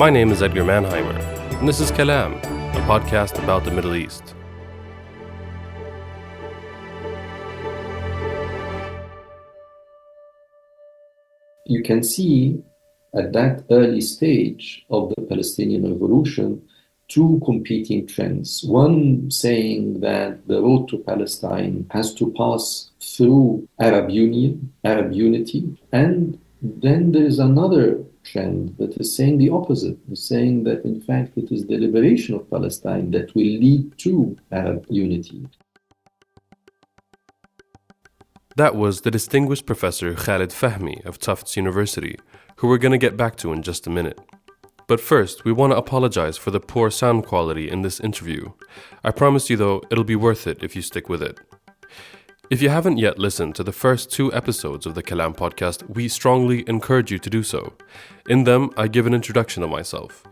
My name is Edgar Mannheimer, and this is Kalam, a podcast about the Middle East. You can see at that early stage of the Palestinian revolution two competing trends. One saying that the road to Palestine has to pass through Arab union, Arab unity, and then there is another trend that is saying the opposite, saying that in fact it is the liberation of Palestine that will lead to Arab unity. That was the distinguished Professor Khaled Fahmy of Tufts University, who we're going to get back to in just a minute. But first, we want to apologize for the poor sound quality in this interview. I promise you though, it'll be worth it if you stick with it. If you haven't yet listened to the first 2 episodes of the Kalam podcast, we strongly encourage you to do so. In them, I give an introduction of myself.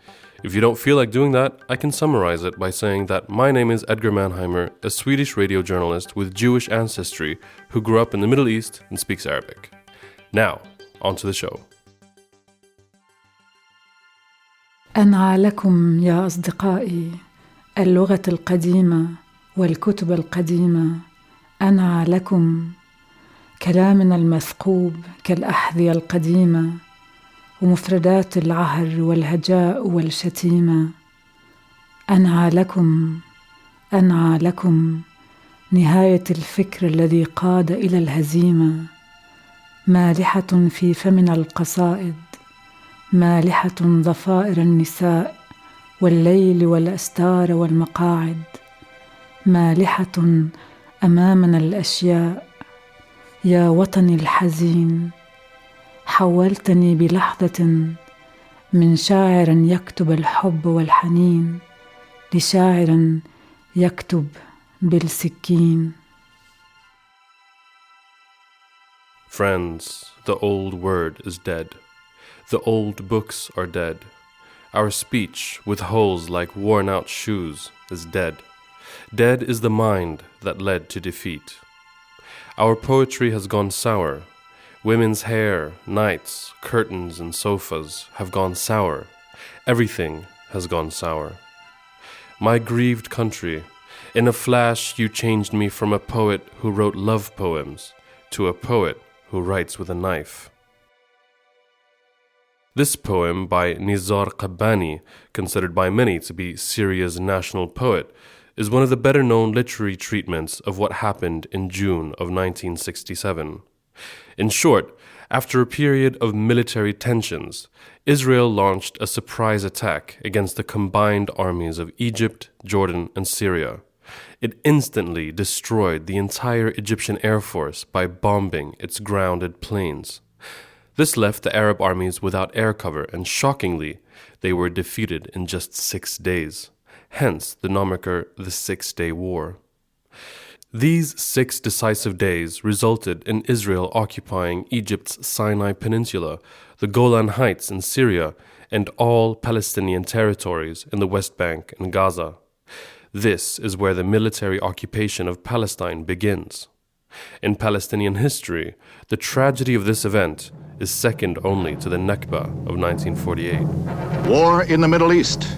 If you don't feel like doing that, I can summarize it by saying that my name is Edgar Mannheimer, a Swedish radio journalist with Jewish ancestry who grew up in the Middle East and speaks Arabic. Now, on to the show. أنعى لكم يا أصدقائي اللغة القديمة والكتب القديمة، أنعى لكم كلامنا المثقوب كالأحذية القديمة ومفردات العهر والهجاء والشتيمة. أنعى لكم نهاية الفكر الذي قاد إلى الهزيمة، مالحة في فمنا القصائد، مالحة ضفائر النساء والليل والأستار والمقاعد، مالحة أمامنا الأشياء. يا وطني الحزين، حولتني بلحظة من شاعر يكتب الحب والحنين لشاعر يكتب بالسكين. Friends, the old word is dead. The old books are dead. Our speech, with holes like worn-out shoes, is dead. Dead is the mind that led to defeat. Our poetry has gone sour. Women's hair, nights, curtains, and sofas have gone sour. Everything has gone sour. My grieved country, in a flash you changed me from a poet who wrote love poems to a poet who writes with a knife. This poem by Nizar Qabbani, considered by many to be Syria's national poet, is one of the better-known literary treatments of what happened in June of 1967. In short, after a period of military tensions, Israel launched a surprise attack against the combined armies of Egypt, Jordan, and Syria. It instantly destroyed the entire Egyptian Air Force by bombing its grounded planes. This left the Arab armies without air cover, and shockingly, they were defeated in just 6 days. Hence the moniker the 6-Day War. These 6 decisive days resulted in Israel occupying Egypt's Sinai peninsula, the Golan Heights in Syria, and all Palestinian territories in the West Bank and Gaza. This is where the military occupation of Palestine begins. In Palestinian history, the tragedy of this event is second only to the Nakba of 1948. War in the Middle East.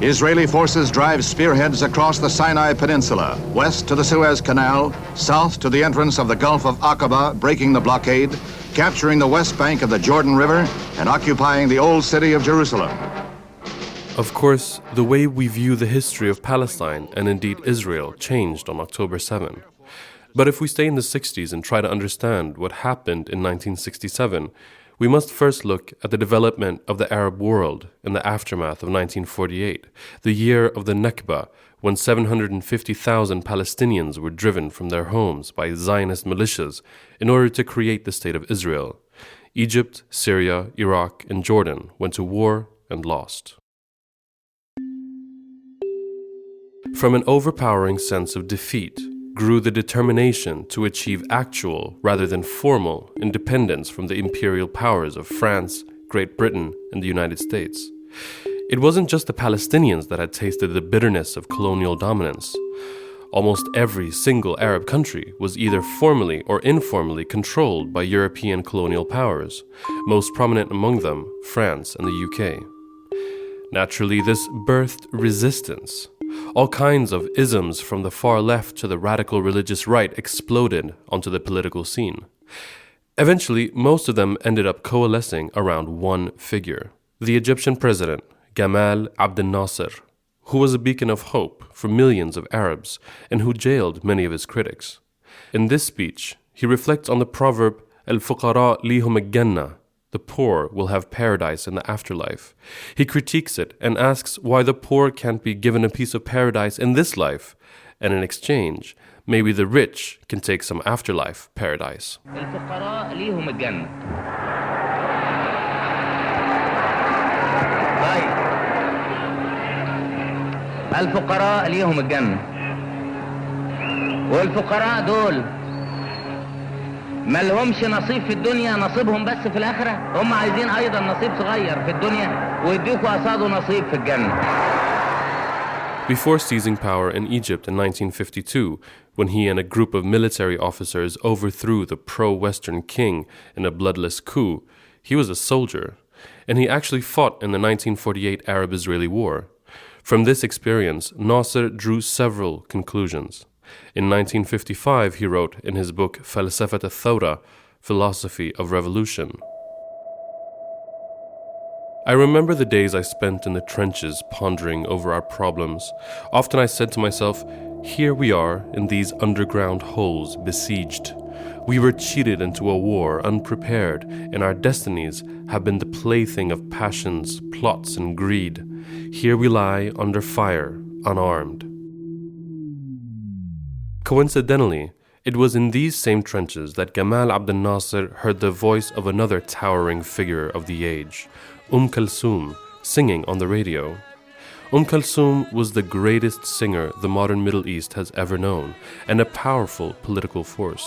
Israeli forces drive spearheads across the Sinai Peninsula, west to the Suez Canal, south to the entrance of the Gulf of Aqaba, breaking the blockade, capturing the West Bank of the Jordan River, and occupying the old city of Jerusalem. Of course, the way we view the history of Palestine, and indeed Israel, changed on October 7. But if we stay in the 60s and try to understand what happened in 1967, we must first look at the development of the Arab world in the aftermath of 1948, the year of the Nakba, when 750,000 Palestinians were driven from their homes by Zionist militias in order to create the State of Israel. Egypt, Syria, Iraq, and Jordan went to war and lost. From an overpowering sense of defeat grew the determination to achieve actual rather than formal independence from the imperial powers of France, Great Britain, and the United States. It wasn't just the Palestinians that had tasted the bitterness of colonial dominance. Almost every single Arab country was either formally or informally controlled by European colonial powers, most prominent among them France and the UK. Naturally, this birthed resistance. All kinds of isms from the far left to the radical religious right exploded onto the political scene. Eventually, most of them ended up coalescing around one figure, the Egyptian president, Gamal Abdel Nasser, who was a beacon of hope for millions of Arabs and who jailed many of his critics. In this speech, he reflects on the proverb, "Al-fuqara lihum al-jannah," the poor will have paradise in the afterlife. He critiques it and asks why the poor can't be given a piece of paradise in this life, and in exchange, maybe the rich can take some afterlife paradise. الفقراء ليهم الجنة. الفقراء ليهم الجنة. والفقراء دول ما لهمش نصيب في الدنيا، نصيبهم بس في الآخرة. هم عايزين أيضا نصيب صغير في الدنيا ويديكوا قصاده نصيب في الجنة. Before seizing power in Egypt in 1952, when he and a group of military officers overthrew the pro-Western king in a bloodless coup, he was a soldier, and he actually fought in the 1948 Arab-Israeli War. From this experience, Nasser drew several conclusions. In 1955, he wrote in his book Falsafat al-Thawra, Philosophy of Revolution, "I remember the days I spent in the trenches pondering over our problems. Often I said to myself, here we are in these underground holes besieged. We were cheated into a war unprepared, and our destinies have been the plaything of passions, plots, and greed. Here we lie under fire, unarmed." Coincidentally, it was in these same trenches that Gamal Abdel Nasser heard the voice of another towering figure of the age, Kulthum, singing on the radio. Kulthum was the greatest singer the modern Middle East has ever known, and a powerful political force.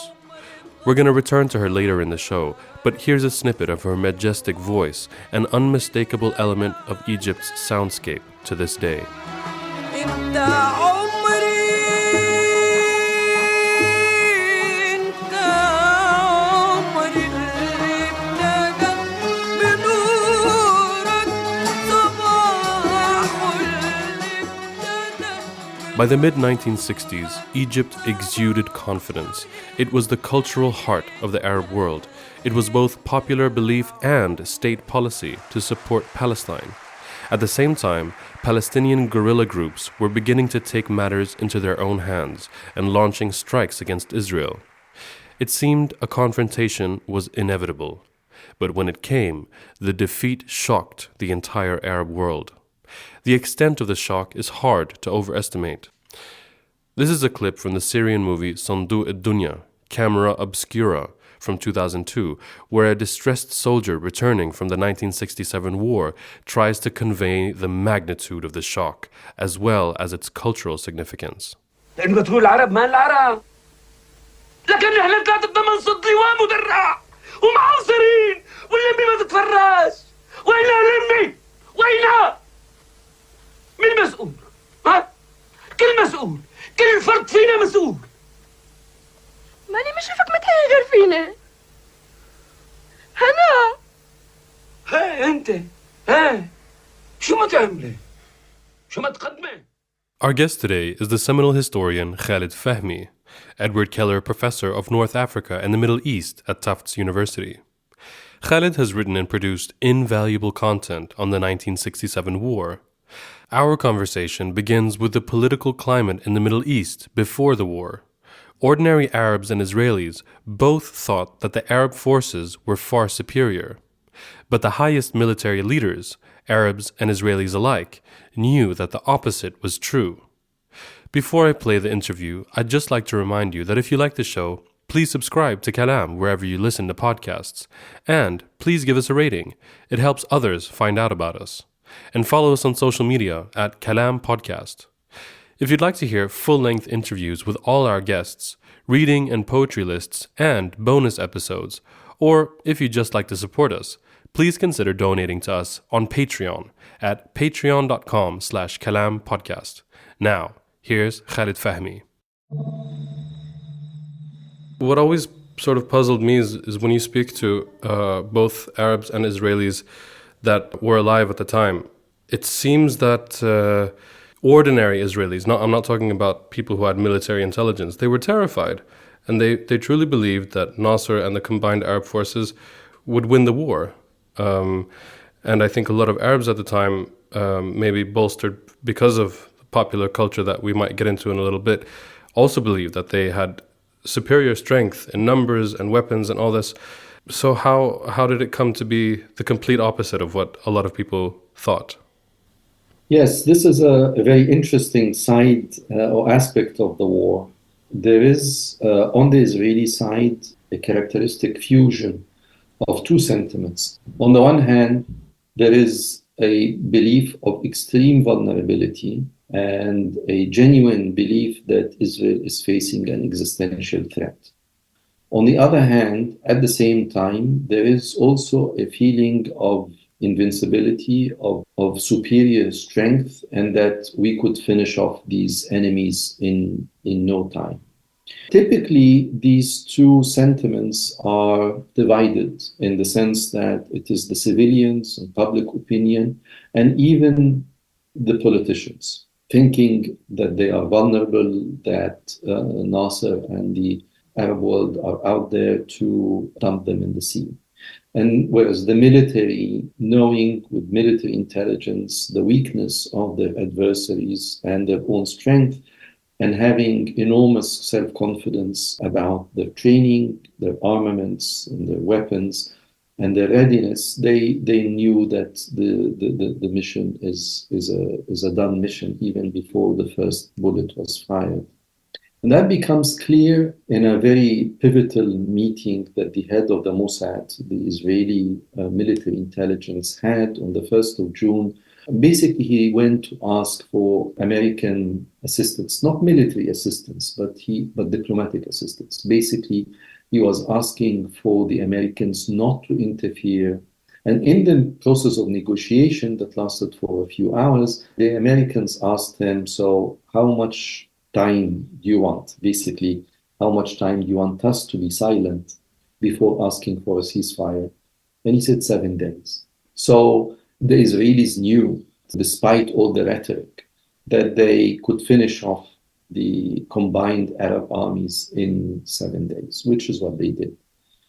We're going to return to her later in the show, but here's a snippet of her majestic voice, an unmistakable element of Egypt's soundscape to this day. By the mid-1960s, Egypt exuded confidence. It was the cultural heart of the Arab world. It was both popular belief and state policy to support Palestine. At the same time, Palestinian guerrilla groups were beginning to take matters into their own hands and launching strikes against Israel. It seemed a confrontation was inevitable. But when it came, the defeat shocked the entire Arab world. The extent of the shock is hard to overestimate. This is a clip from the Syrian movie Sandu ad-Dunya, Camera Obscura, from 2002, where a distressed soldier returning from the 1967 war tries to convey the magnitude of the shock, as well as its cultural significance. لأنه تقول العرب ما العرب لكن احنا طلعت بضمن صدي ومدرع ومعاصرين واللمي ما تتفرج. وينها لمي؟ وينها؟ مين مسؤول؟ ها؟ كل مسؤول، كل فرد فينا مسؤول. ماني ما شافك متهيأ فينا. أنا. ها أنت، ها شو ما تعملي؟ شو ما تقدمي؟ Our guest today is the seminal historian Khaled Fahmy, Edward Keller Professor of North Africa and the Middle East at Tufts University. Khaled has written and produced invaluable content on the 1967 war. Our conversation begins with the political climate in the Middle East before the war. Ordinary Arabs and Israelis both thought that the Arab forces were far superior. But the highest military leaders, Arabs and Israelis alike, knew that the opposite was true. Before I play the interview, I'd just like to remind you that if you like the show, please subscribe to Kalam wherever you listen to podcasts. And please give us a rating. It helps others find out about us. And follow us on social media at Kalam Podcast. If you'd like to hear full-length interviews with all our guests, reading and poetry lists, and bonus episodes, or if you'd just like to support us, please consider donating to us on Patreon at patreon.com/Kalam Podcast. Now, here's Khaled Fahmy. What always sort of puzzled me is when you speak to both Arabs and Israelis that were alive at the time, it seems that ordinary Israelis, I'm not talking about people who had military intelligence, they were terrified. And they truly believed that Nasser and the combined Arab forces would win the war. And I think a lot of Arabs at the time, maybe bolstered because of popular culture that we might get into in a little bit, also believed that they had superior strength in numbers and weapons and all this. So how did it come to be the complete opposite of what a lot of people thought? Yes, this is a very interesting side or aspect of the war. There is, on the Israeli side, a characteristic fusion of two sentiments. On the one hand, there is a belief of extreme vulnerability and a genuine belief that Israel is facing an existential threat. On the other hand, at the same time, there is also a feeling of invincibility, of superior strength, and that we could finish off these enemies in no time. Typically, these two sentiments are divided in the sense that it is the civilians and public opinion and even the politicians thinking that they are vulnerable, that Nasser and the Arab world are out there to dump them in the sea. And whereas the military, knowing with military intelligence the weakness of their adversaries and their own strength, and having enormous self-confidence about their training, their armaments, and their weapons, and their readiness, they knew that the mission is a done mission even before the first bullet was fired. And that becomes clear in a very pivotal meeting that the head of the Mossad, the Israeli military intelligence, had on the 1st of June. Basically, he went to ask for American assistance, not military assistance, but diplomatic assistance. Basically, he was asking for the Americans not to interfere. And in the process of negotiation that lasted for a few hours, the Americans asked him, so how much time do you want? Basically, how much time do you want us to be silent before asking for a ceasefire? And he said 7 days. So the Israelis knew, despite all the rhetoric, that they could finish off the combined Arab armies in 7 days, which is what they did.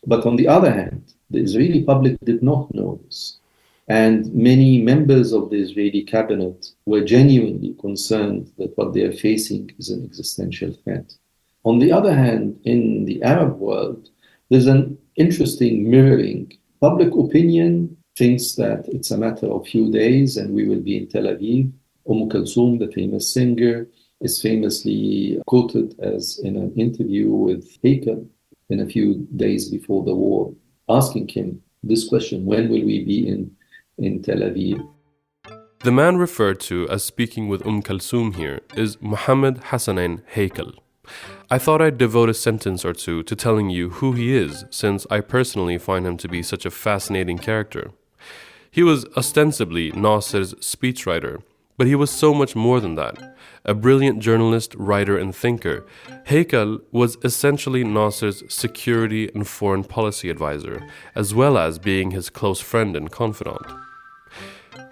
But on the other hand, the Israeli public did not know this. And many members of the Israeli cabinet were genuinely concerned that what they are facing is an existential threat. On the other hand, in the Arab world, there's an interesting mirroring. Public opinion thinks that it's a matter of few days and we will be in Tel Aviv. Kulthum, the famous singer, is famously quoted as in an interview with Halim in a few days before the war, asking him this question, when will we be in Tel Aviv? The man referred to as speaking with Kulthum here is Mohammed Hassanein Hakel. I thought I'd devote a sentence or two to telling you who he is, since I personally find him to be such a fascinating character. He was ostensibly Nasser's speechwriter, but he was so much more than that. A brilliant journalist, writer, and thinker, Hakel was essentially Nasser's security and foreign policy advisor, as well as being his close friend and confidant.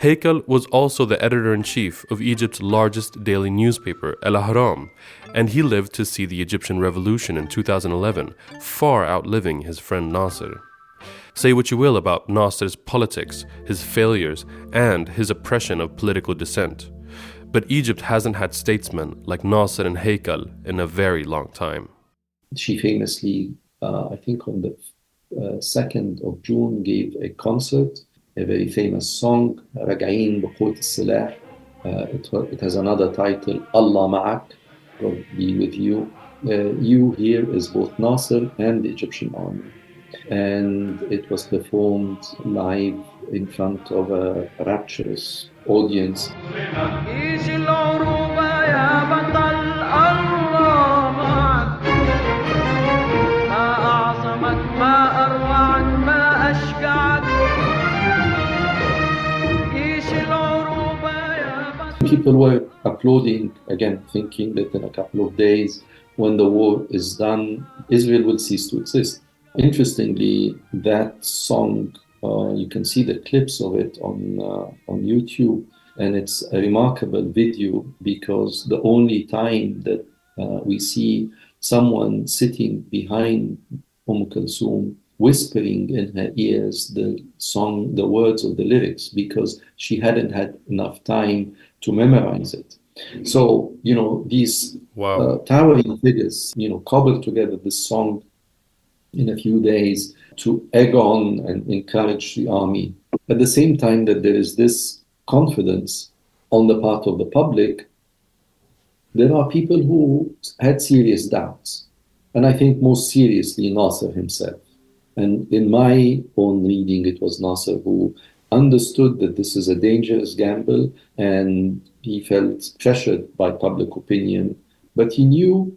Hakel was also the editor-in-chief of Egypt's largest daily newspaper, El Ahram, and he lived to see the Egyptian revolution in 2011, far outliving his friend Nasser. Say what you will about Nasser's politics, his failures, and his oppression of political dissent, but Egypt hasn't had statesmen like Nasser and Hakel in a very long time. She famously, I think on the 2nd of June, gave a concert, a very famous song, Raga'in B'Qut Silah. It has another title, Allah Ma'ak, God be with you. You here is both Nasser and the Egyptian army. And it was performed live in front of a rapturous audience. People were applauding, again, thinking that in a couple of days, when the war is done, Israel will cease to exist. Interestingly, that song, you can see the clips of it on YouTube. And it's a remarkable video because the only time that we see someone sitting behind Kulthum whispering in her ears the song, the words of the lyrics, because she hadn't had enough time to memorize it. So, these towering figures, cobbled together this song in a few days to egg on and encourage the army. At the same time that there is this confidence on the part of the public, there are people who had serious doubts. And I think most seriously Nasser himself. And in my own reading, it was Nasser who understood that this is a dangerous gamble, and he felt pressured by public opinion. But he knew,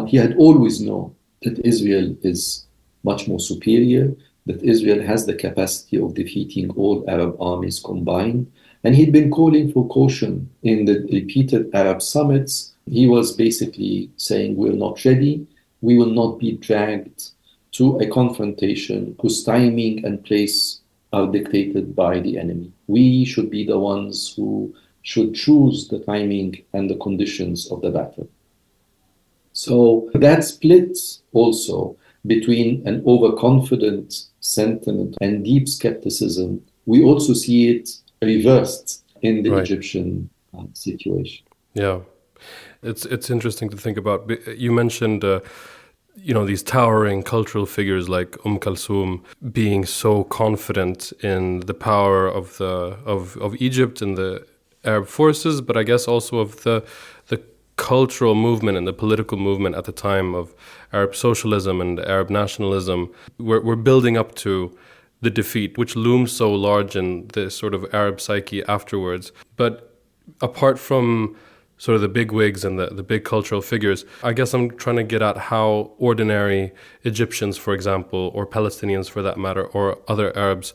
he had always known that Israel is much more superior, that Israel has the capacity of defeating all Arab armies combined. And he'd been calling for caution in the repeated Arab summits. He was basically saying, we're not ready. We will not be dragged to a confrontation whose timing and place are dictated by the enemy. We should be the ones who should choose the timing and the conditions of the battle. So that split also between an overconfident sentiment and deep skepticism, we also see it reversed in the Egyptian situation. Yeah, it's interesting to think about. You mentioned these towering cultural figures like Kulthum being so confident in the power of Egypt and the Arab forces, but I guess also of the cultural movement and the political movement at the time of Arab socialism and Arab nationalism. We're building up to the defeat, which looms so large in the sort of Arab psyche afterwards. But apart from sort of the big wigs and the big cultural figures, I guess I'm trying to get at how ordinary Egyptians, for example, or Palestinians for that matter, or other Arabs,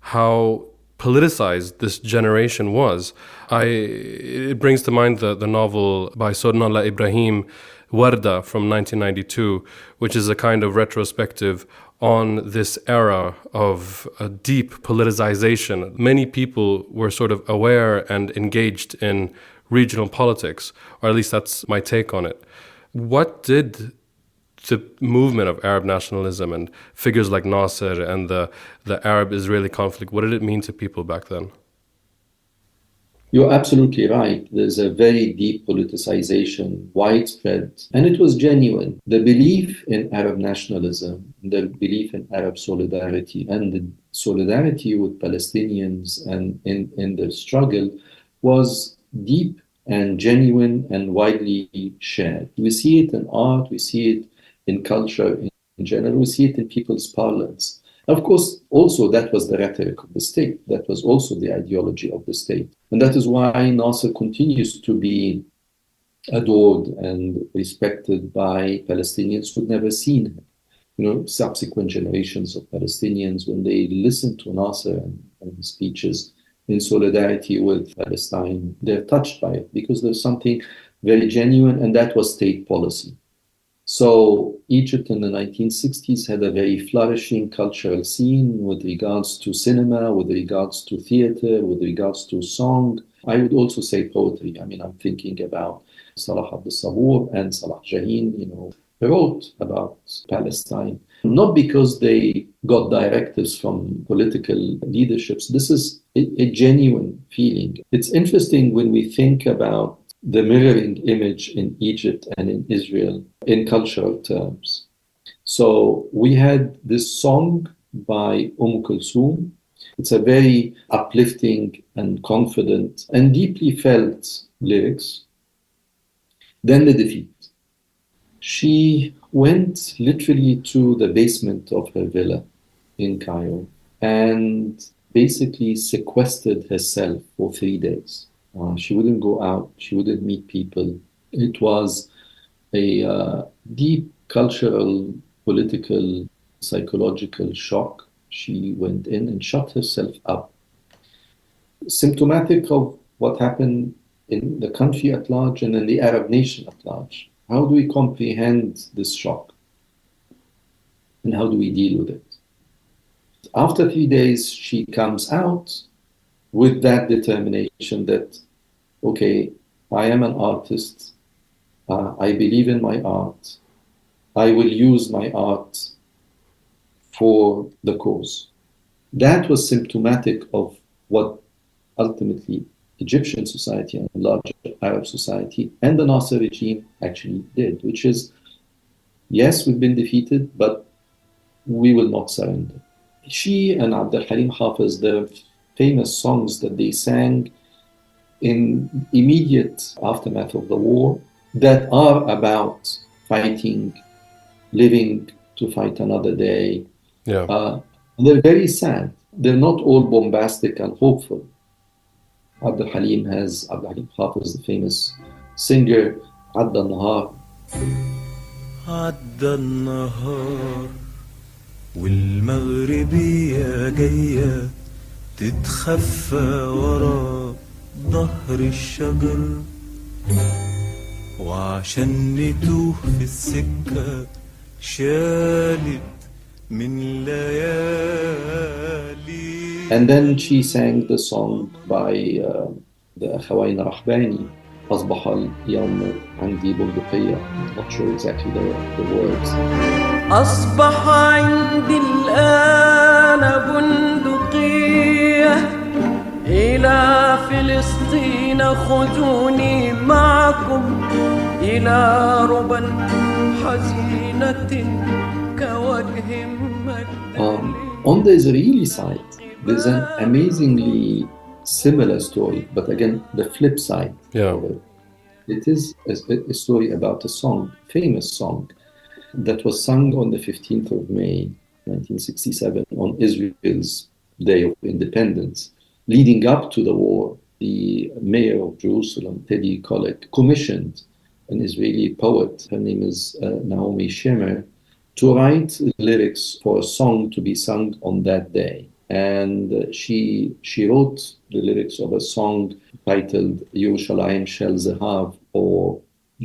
how politicized this generation was. It brings to mind the novel by Sornallah Ibrahim, Warda, from 1992, which is a kind of retrospective on this era of a deep politicization. Many people were sort of aware and engaged in regional politics, or at least that's my take on it. What did the movement of Arab nationalism and figures like Nasser and the Arab-Israeli conflict, what did it mean to people back then? You're absolutely right. There's a very deep politicization, widespread, and it was genuine. The belief in Arab nationalism, the belief in Arab solidarity, and the solidarity with Palestinians and in the struggle was deep and genuine and widely shared. We see it in art, we see it in culture in general, we see it in people's parlance. Of course, also that was the rhetoric of the state. That was also the ideology of the state. And that is why Nasser continues to be adored and respected by Palestinians who'd never seen him. Subsequent generations of Palestinians, when they listen to Nasser and speeches in solidarity with Palestine, they're touched by it because there's something very genuine, and that was state policy. So Egypt in the 1960s had a very flourishing cultural scene with regards to cinema, with regards to theater, with regards to song. I would also say poetry. I'm thinking about Salah Abdel Sabur and Salah Jahin, wrote about Palestine. Not because they got directives from political leaderships. This is a genuine feeling. It's interesting when we think about the mirroring image in Egypt and in Israel in cultural terms. So we had this song by Kulthum. It's a very uplifting and confident and deeply felt lyrics. Then the defeat. She went literally to the basement of her villa in Cairo and basically sequestered herself for 3 days. She wouldn't go out. She wouldn't meet people. It was a deep cultural, political, psychological shock. She went in and shut herself up. Symptomatic of what happened in the country at large and in the Arab nation at large. How do we comprehend this shock? And how do we deal with it? After 3 days, she comes out with that determination that, okay, I am an artist, I believe in my art, I will use my art for the cause. That was symptomatic of what ultimately Egyptian society and larger Arab society and the Nasser regime actually did, which is, yes, we've been defeated, but we will not surrender. She and Abdel Halim Hafez, the famous songs that they sang in immediate aftermath of the war that are about fighting, living to fight another day. Yeah. They're very sad. They're not all bombastic and hopeful. Abdel Halim Hafez, the famous singer, عدى النهار. عدى النهار والمغربية جاية تتخفى ورا ظهر الشجر وعشان نتوه في السكة شالت من ليالي. And then she sang the song by the أخوين رحباني, أصبح اليوم عندي بندقية. I'm not sure exactly the words. أصبح عندي الآن بندقية إلى فلسطين خذوني معكم إلى ربا حزينة كوجه مجد. On the Israeli side, there's an amazingly similar story, but again, the flip side of it. It is a story about a song, famous song, that was sung on the 15th of May, 1967, on Israel's Day of Independence. Leading up to the war, the mayor of Jerusalem, Teddy Khaled, commissioned an Israeli poet, her name is Naomi Shemer, to write lyrics for a song to be sung on that day. And she wrote the lyrics of a song titled Yerushalayim Shel Zehav, or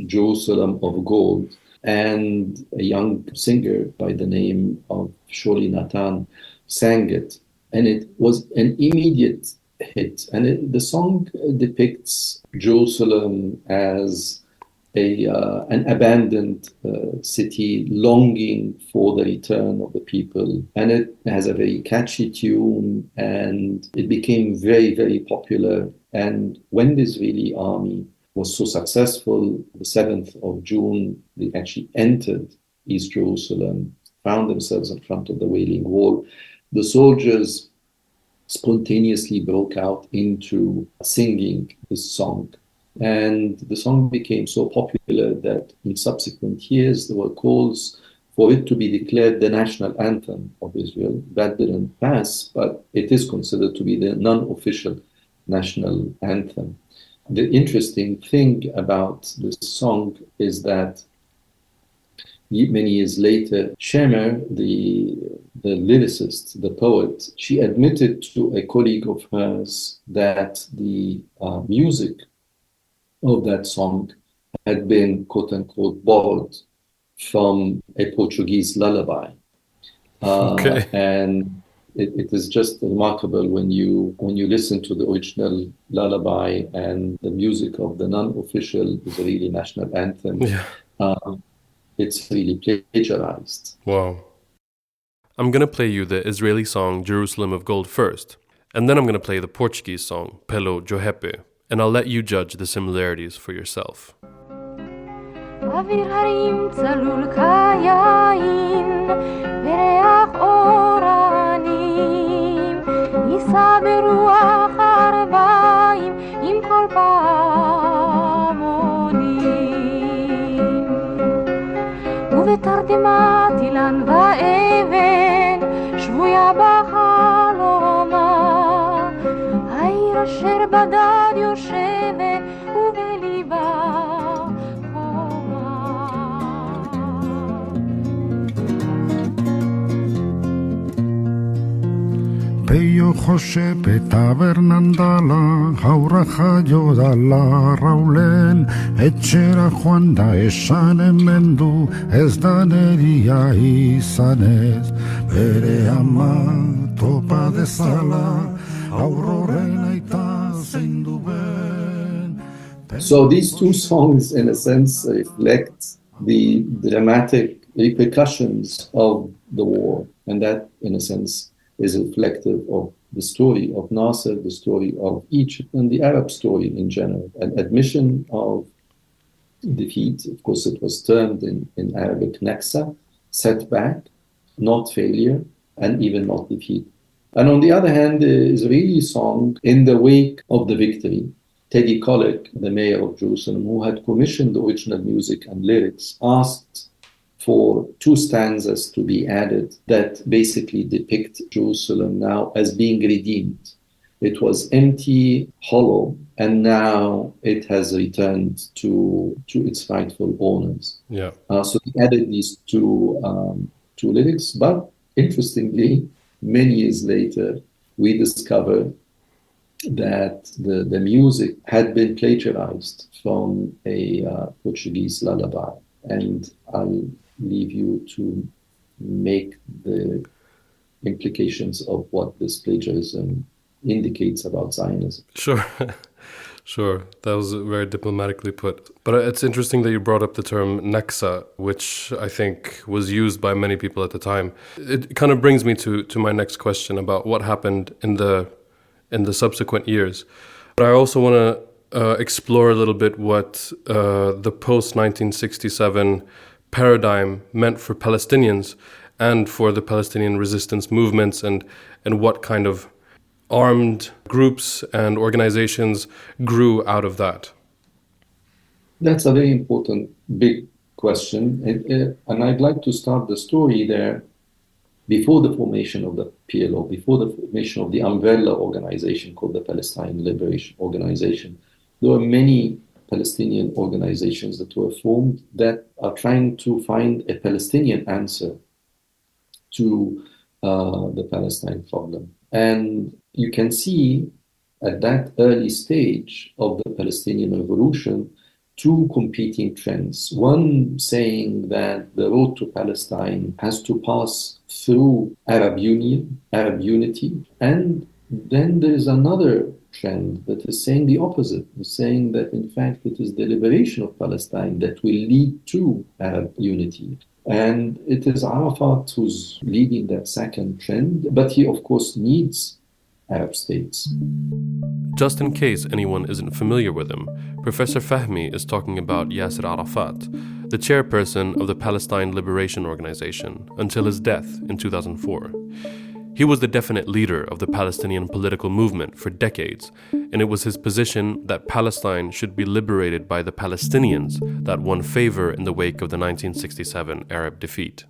Jerusalem of Gold. And a young singer by the name of Sholi Natan sang it. And it was an immediate hit. And the song depicts Jerusalem as an abandoned city longing for the return of the people. And it has a very catchy tune, and it became very, very popular. And when the Israeli army was so successful, the 7th of June, they actually entered East Jerusalem, found themselves in front of the Wailing Wall. The soldiers spontaneously broke out into singing this song. And the song became so popular that in subsequent years there were calls for it to be declared the national anthem of Israel. That didn't pass, but it is considered to be the non-official national anthem. The interesting thing about this song is that many years later, Shemer, the lyricist, the poet, she admitted to a colleague of hers that the music of that song had been, quote-unquote, borrowed from a Portuguese lullaby. And it is just remarkable when you listen to the original lullaby and the music of the non-official Israeli national anthem. It's really plagiarized. Wow. I'm going to play you the Israeli song Jerusalem of Gold first, and then I'm going to play the Portuguese song Pelo Johepe, and I'll let you judge the similarities for yourself. ותרדמת אילן ואבן שבויה בחלומה העיר אשר בדד יושבת ובליבה חומה Peyo José Tabernandala, Jauraja Yodala, Raulen, Etxera Juanda, Esane Mendu, Ez daneria izanez, bere ama topa dezala, So these two songs, in a sense, reflect the dramatic repercussions of the war. And that, in a sense, is reflective of the story of Nasser, the story of Egypt, and the Arab story in general. An admission of defeat, of course, it was termed in Arabic Naksa, setback, not failure, and even not defeat. And on the other hand, the Israeli song, in the wake of the victory, Teddy Kollek, the mayor of Jerusalem, who had commissioned the original music and lyrics, asked for two stanzas to be added that basically depict Jerusalem now as being redeemed. It was empty, hollow, and now it has returned to its rightful owners. Yeah. So he added these two lyrics, but interestingly, many years later, we discover that the music had been plagiarized from a Portuguese lullaby. And I'll leave you to make the implications of what this plagiarism indicates about Zionism. Sure. Sure. That was very diplomatically put. But it's interesting that you brought up the term Naksa, which I think was used by many people at the time. It kind of brings me to my next question about what happened in the subsequent years. But I also want to explore a little bit what the post-1967 paradigm meant for Palestinians and for the Palestinian resistance movements, and what kind of armed groups and organizations grew out of that. That's a very important, big question. And I'd like to start the story there. Before the formation of the PLO, before the formation of the umbrella organization called the Palestine Liberation Organization, there were many Palestinian organizations that were formed that are trying to find a Palestinian answer to the Palestine problem. And you can see at that early stage of the Palestinian revolution two competing trends. One saying that the road to Palestine has to pass through Arab union, Arab unity. And then there is another trend that is saying the opposite, saying that in fact it is the liberation of Palestine that will lead to Arab unity. And it is Arafat who's leading that second trend, but he of course needs Arab states. Just in case anyone isn't familiar with him, Professor Fahmy is talking about Yasser Arafat, the chairperson of the Palestine Liberation Organization, until his death in 2004. He was the definite leader of the Palestinian political movement for decades, and it was his position that Palestine should be liberated by the Palestinians that won favor in the wake of the 1967 Arab defeat.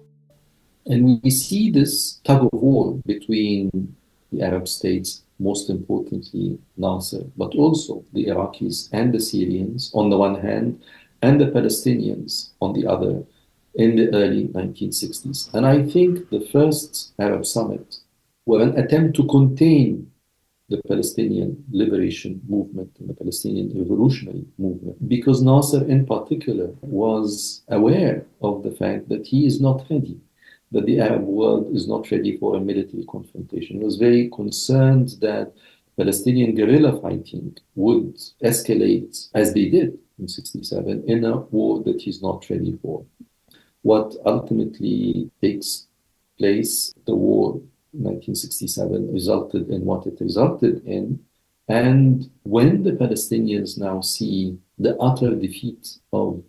And we see this tug of war between the Arab states, most importantly Nasser, but also the Iraqis and the Syrians on the one hand, and the Palestinians on the other, in the early 1960s. And I think the first Arab summit were an attempt to contain the Palestinian liberation movement and the Palestinian revolutionary movement, because Nasser in particular was aware of the fact that he is not ready, that the Arab world is not ready for a military confrontation. He was very concerned that Palestinian guerrilla fighting would escalate, as they did in 1967, in a war that he's not ready for. What ultimately takes place, the war 1967 resulted in what it resulted in. And when the Palestinians now see the utter defeat of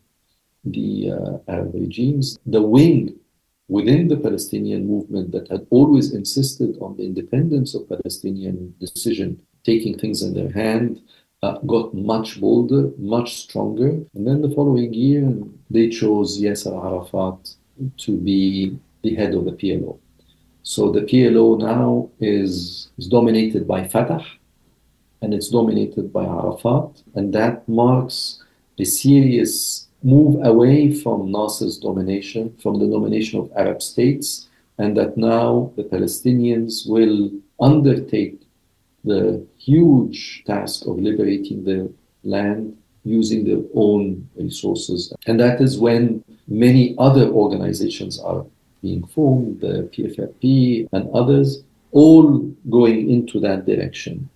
the Arab regimes, the wing within the Palestinian movement that had always insisted on the independence of Palestinian decision, taking things in their hand, got much bolder, much stronger. And then the following year, they chose Yasser Arafat to be the head of the PLO. So the PLO now is dominated by Fatah, and it's dominated by Arafat, and that marks a serious move away from Nasser's domination, from the domination of Arab states, and that now the Palestinians will undertake the huge task of liberating their land using their own resources. And that is when many other organizations are being formed, the PFLP and others, all going into that direction.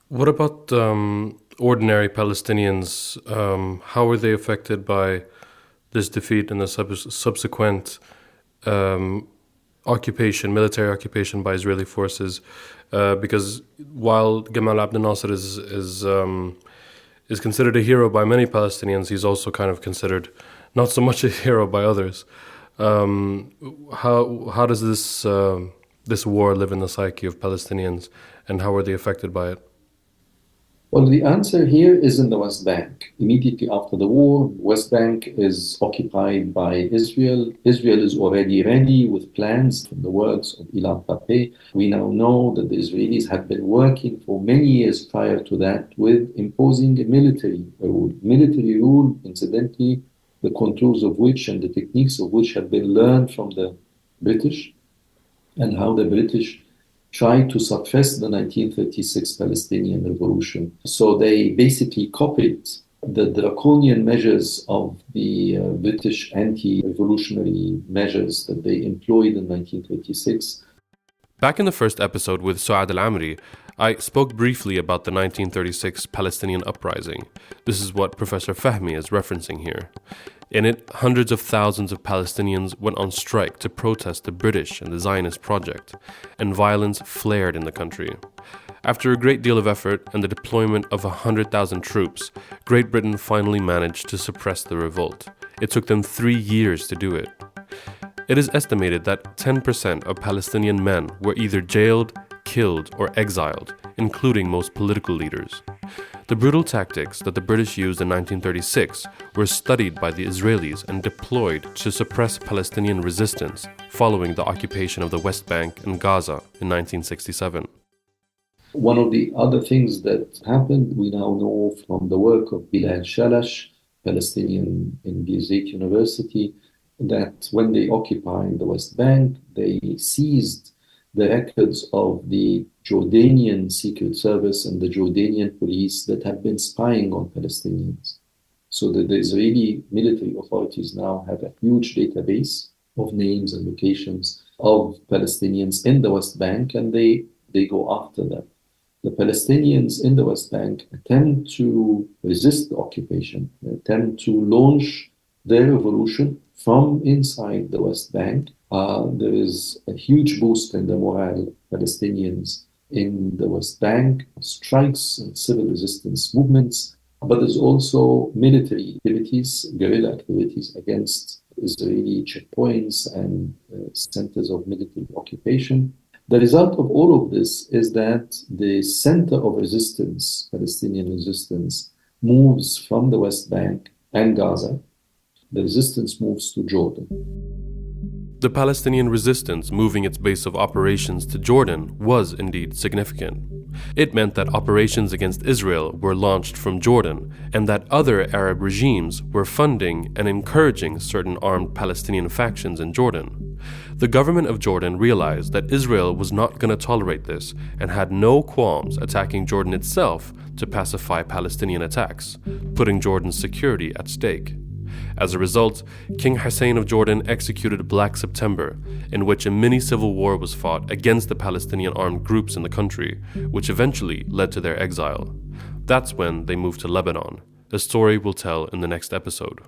What about ordinary Palestinians? How were they affected by this defeat and the subsequent military occupation by Israeli forces? Because while Gamal Abdel Nasser is considered a hero by many Palestinians, he's also kind of considered not so much a hero by others. How does this war live in the psyche of Palestinians, and how are they affected by it? Well, the answer here is in the West Bank. Immediately after the war, West Bank is occupied by Israel. Israel is already ready with plans from the works of Ilan Pappé. We now know that the Israelis had been working for many years prior to that with imposing a military rule. Military rule, incidentally, the contours of which and the techniques of which had been learned from the British, and how the British tried to suppress the 1936 Palestinian Revolution. So they basically copied the draconian measures of the British anti-revolutionary measures that they employed in 1936. Back in the first episode with Suad Al-Amri, I spoke briefly about the 1936 Palestinian uprising. This is what Professor Fahmy is referencing here. In it, hundreds of thousands of Palestinians went on strike to protest the British and the Zionist project, and violence flared in the country. After a great deal of effort and the deployment of 100,000 troops, Great Britain finally managed to suppress the revolt. It took them 3 years to do it. It is estimated that 10% of Palestinian men were either jailed, killed, or exiled, including most political leaders. The brutal tactics that the British used in 1936 were studied by the Israelis and deployed to suppress Palestinian resistance following the occupation of the West Bank and Gaza in 1967. One of the other things that happened, we now know from the work of Bilal Shalash, Palestinian in Birzeit University, that when they occupied the West Bank, they seized the records of the Jordanian Secret Service and the Jordanian police that had been spying on Palestinians. So that the Israeli military authorities now have a huge database of names and locations of Palestinians in the West Bank, and they go after them. The Palestinians in the West Bank attempt to resist the occupation, attempt to launch their revolution from inside the West Bank. There is a huge boost in the morale of Palestinians in the West Bank, strikes and civil resistance movements, but there's also military activities, guerrilla activities against Israeli checkpoints and centers of military occupation. The result of all of this is that the center of resistance, Palestinian resistance, moves from the West Bank and Gaza. The resistance moves to Jordan. The Palestinian resistance moving its base of operations to Jordan was indeed significant. It meant that operations against Israel were launched from Jordan, and that other Arab regimes were funding and encouraging certain armed Palestinian factions in Jordan. The government of Jordan realized that Israel was not going to tolerate this and had no qualms attacking Jordan itself to pacify Palestinian attacks, putting Jordan's security at stake. As a result, King Hussein of Jordan executed Black September, in which a mini-civil war was fought against the Palestinian armed groups in the country, which eventually led to their exile. That's when they moved to Lebanon, a story we'll tell in the next episode.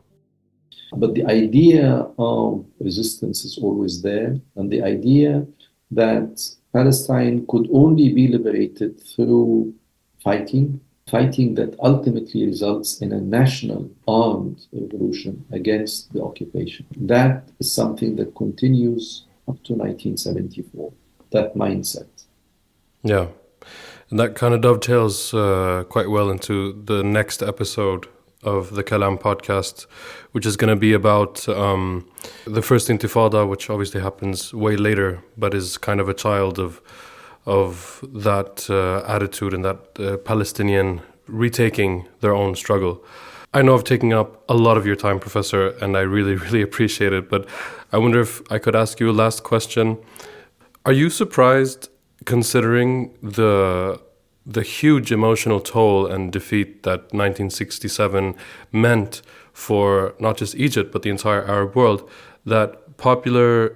But the idea of resistance is always there, and the idea that Palestine could only be liberated through fighting that ultimately results in a national armed revolution against the occupation. That is something that continues up to 1974, that mindset. Yeah, and that kind of dovetails quite well into the next episode of the Kalam podcast, which is going to be about the First Intifada, which obviously happens way later, but is kind of a child of that attitude and that Palestinian retaking their own struggle. I know I've taken up a lot of your time, Professor, and I really, really appreciate it, but I wonder if I could ask you a last question. Are you surprised, considering the huge emotional toll and defeat that 1967 meant for not just Egypt, but the entire Arab world, that popular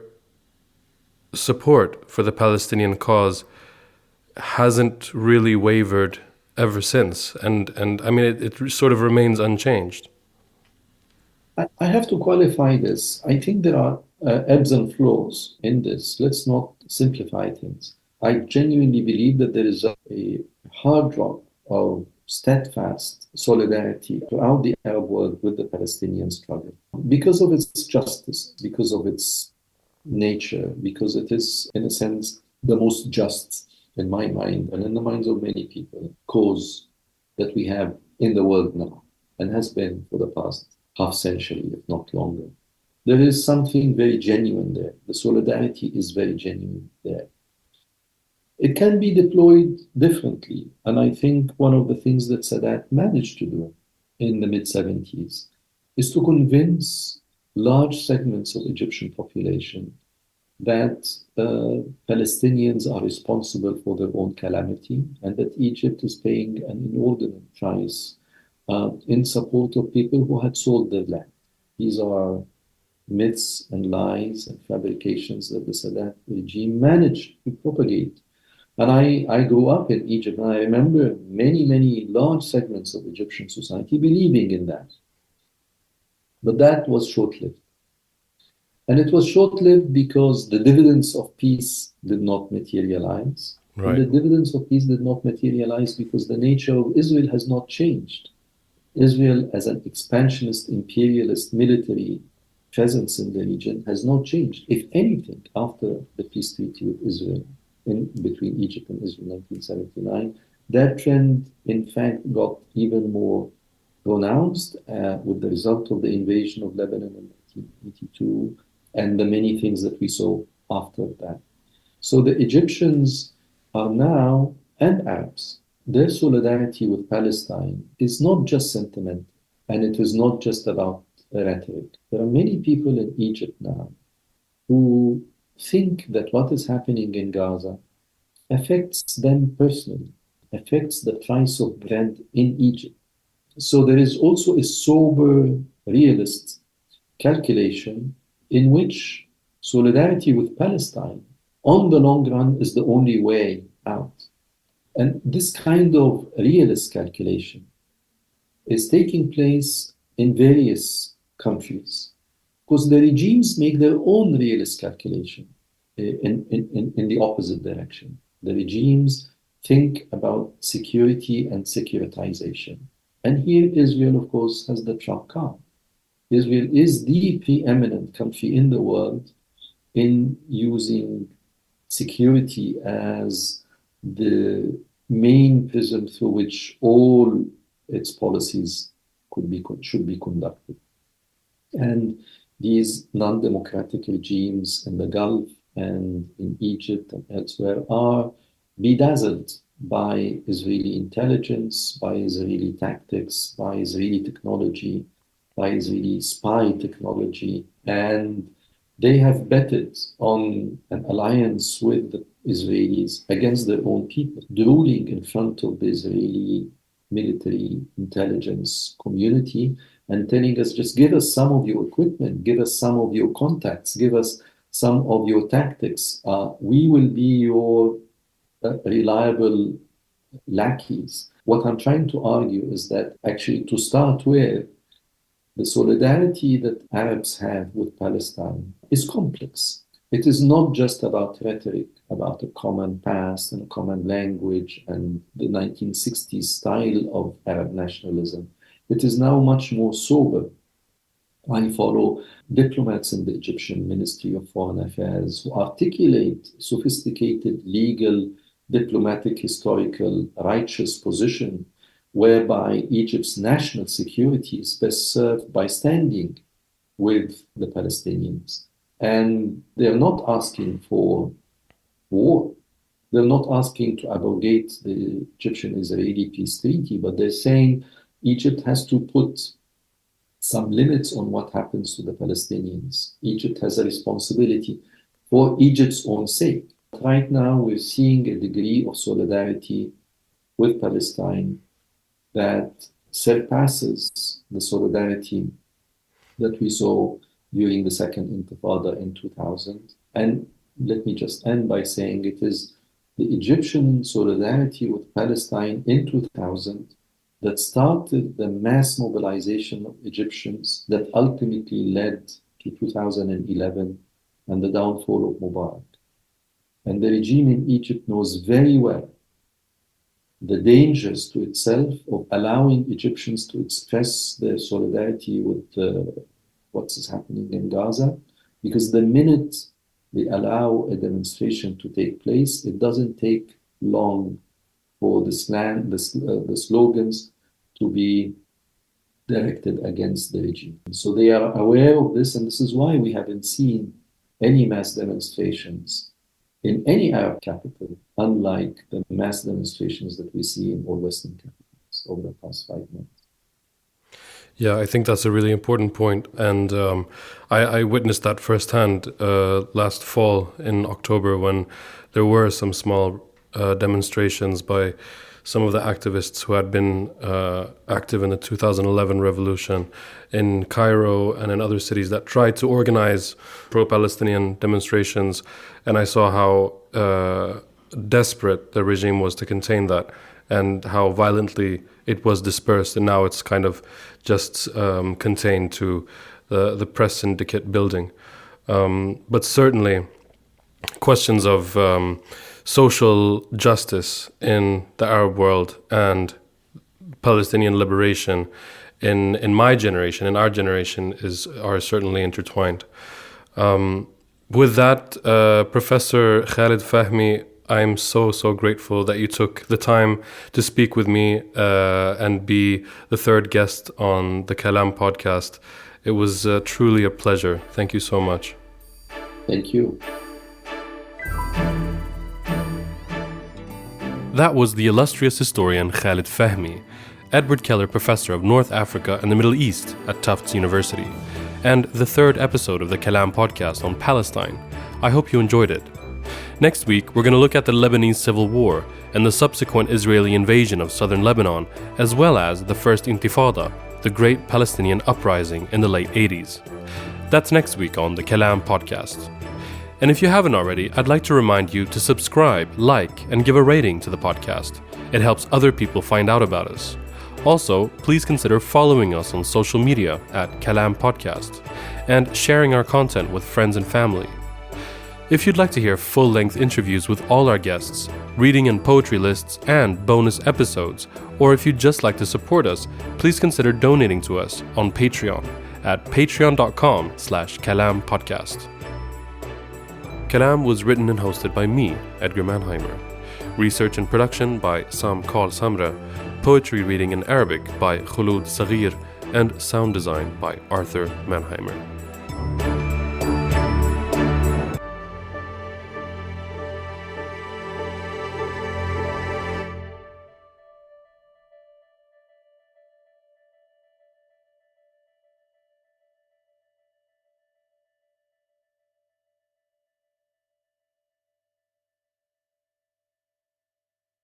support for the Palestinian cause hasn't really wavered ever since. And I mean, it sort of remains unchanged. I have to qualify this. I think there are ebbs and flows in this. Let's not simplify things. I genuinely believe that there is a hard rock of steadfast solidarity throughout the Arab world with the Palestinian struggle because of its justice, because of its nature, because it is, in a sense, the most just, in my mind and in the minds of many people, cause that we have in the world now and has been for the past half century, if not longer. There is something very genuine there. The solidarity is very genuine there. It can be deployed differently. And I think one of the things that Sadat managed to do in the mid-70s is to convince large segments of Egyptian population that Palestinians are responsible for their own calamity and that Egypt is paying an inordinate price in support of people who had sold their land. These are myths and lies and fabrications that the Sadat regime managed to propagate. And I grew up in Egypt, and I remember many large segments of Egyptian society believing in that. But that was short-lived. And it was short-lived because the dividends of peace did not materialize. Right. And the dividends of peace did not materialize because the nature of Israel has not changed. Israel, as an expansionist, imperialist military presence in the region, has not changed. If anything, after the peace treaty with Israel, between Egypt and Israel in 1979, that trend, in fact, got even more pronounced with the result of the invasion of Lebanon in 1982 and the many things that we saw after that. So the Egyptians are now, and Arabs, their solidarity with Palestine is not just sentiment, and it is not just about rhetoric. There are many people in Egypt now who think that what is happening in Gaza affects them personally, affects the price of bread in Egypt. So there is also a sober, realist calculation in which solidarity with Palestine on the long run is the only way out. And this kind of realist calculation is taking place in various countries because the regimes make their own realist calculation in the opposite direction. The regimes think about security and securitization. And here Israel, of course, has the trump card. Israel is the preeminent country in the world in using security as the main prism through which all its policies should be conducted. And these non-democratic regimes in the Gulf and in Egypt and elsewhere are bedazzled by Israeli intelligence, by Israeli tactics, by Israeli technology, by Israeli spy technology, and they have betted on an alliance with the Israelis against their own people, drooling in front of the Israeli military intelligence community and telling us, just give us some of your equipment, give us some of your contacts, give us some of your tactics. We will be your reliable lackeys. What I'm trying to argue is that actually, to start with, the solidarity that Arabs have with Palestine is complex. It is not just about rhetoric, about a common past and a common language and the 1960s style of Arab nationalism. It is now much more sober. I follow diplomats in the Egyptian Ministry of Foreign Affairs who articulate sophisticated legal, diplomatic, historical, righteous position whereby Egypt's national security is best served by standing with the Palestinians. And they're not asking for war. They're not asking to abrogate the Egyptian-Israeli peace treaty, but they're saying Egypt has to put some limits on what happens to the Palestinians. Egypt has a responsibility for Egypt's own sake. Right now, we're seeing a degree of solidarity with Palestine that surpasses the solidarity that we saw during the Second Intifada in 2000. And let me just end by saying it is the Egyptian solidarity with Palestine in 2000 that started the mass mobilization of Egyptians that ultimately led to 2011 and the downfall of Mubarak. And the regime in Egypt knows very well the dangers to itself of allowing Egyptians to express their solidarity with what's happening in Gaza, because the minute they allow a demonstration to take place, it doesn't take long for the slogans to be directed against the regime. So they are aware of this, and this is why we haven't seen any mass demonstrations in any Arab capital, unlike the mass demonstrations that we see in all Western capitals over the past 5 months. Yeah, I think that's a really important point. And I witnessed that firsthand last fall in October when there were some small demonstrations by some of the activists who had been active in the 2011 revolution in Cairo and in other cities that tried to organize pro-Palestinian demonstrations. And I saw how desperate the regime was to contain that and how violently it was dispersed. And now it's kind of just contained to the press syndicate building. But certainly questions of social justice in the Arab world and Palestinian liberation in my generation, in our generation, are certainly intertwined. With that, Professor Khaled Fahmy, I'm so grateful that you took the time to speak with me and be the third guest on the Kalam podcast. It was truly a pleasure. Thank you so much. Thank you. That was the illustrious historian Khaled Fahmy, Edward Keller Professor of North Africa and the Middle East at Tufts University, and the third episode of the Kalam podcast on Palestine. I hope you enjoyed it. Next week, we're going to look at the Lebanese Civil War and the subsequent Israeli invasion of southern Lebanon, as well as the First Intifada, the great Palestinian uprising in the late 80s. That's next week on the Kalam podcast. And if you haven't already, I'd like to remind you to subscribe, like, and give a rating to the podcast. It helps other people find out about us. Also, please consider following us on social media at Kalam Podcast and sharing our content with friends and family. If you'd like to hear full-length interviews with all our guests, reading and poetry lists, and bonus episodes, or if you'd just like to support us, please consider donating to us on Patreon at patreon.com/Kalam Podcast. Kalam was written and hosted by me, Edgar Mannheimer. Research and production by Sam Kal Samra. Poetry reading in Arabic by Khulud Saghir. And sound design by Arthur Mannheimer.